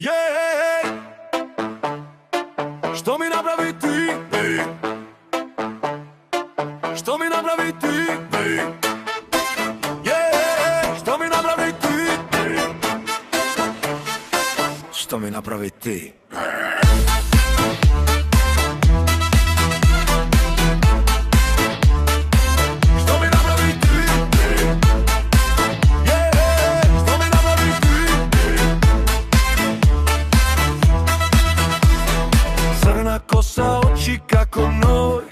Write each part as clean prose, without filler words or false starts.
Yeah. Što mi napravi ti? Što mi napravi ti? Yeah. Što mi napravi ti? Što mi napravi ti? Crna kosa, oči kako noj.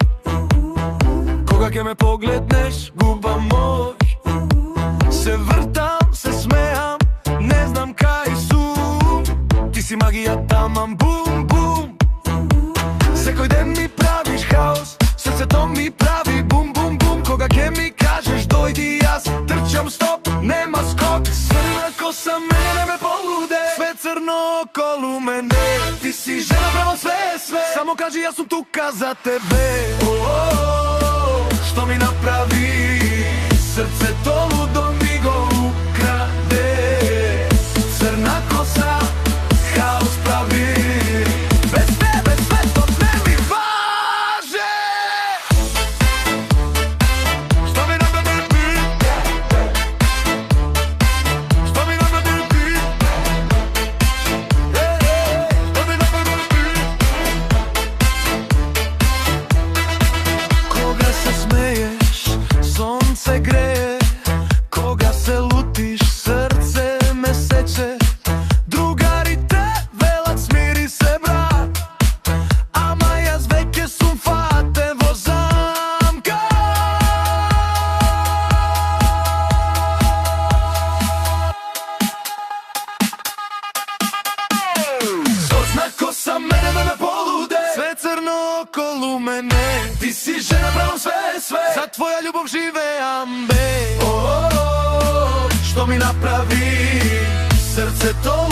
Koga ke me pogledneš, guba moj. Se vrtam, se smejam, ne znam kaj su. Ti si magija taman, bum, bum. Sekoj den mi praviš haos, srce to mi pravi bum, bum, bum. Koga ke mi kažeš dojdi, ja trčam stop, nema skok. Crna kosa mene me polude, sve crno okolo mene. Ti si žena pravo sve. Samo kaži ja sam tuka za tebe. Što mi napravi? Srce to ludo mi go ukrade. Crna kosa, haos pravi. Bez tebe sve to ne mi važe. Što mi napravi ti? Što mi napravi ti? Što mi napravi ti? Koga se smeješ, sonce greje. Koga se lutiš, srce me seče. Drugari te velat, smiri se brat. Ama jaz veke sum fate vozamka. Crna kosa mene me polude, sve crno okolo mene. Ti si žena pravo sve. Za tvoja ljubav žive ambe. Što mi napravi? Srce to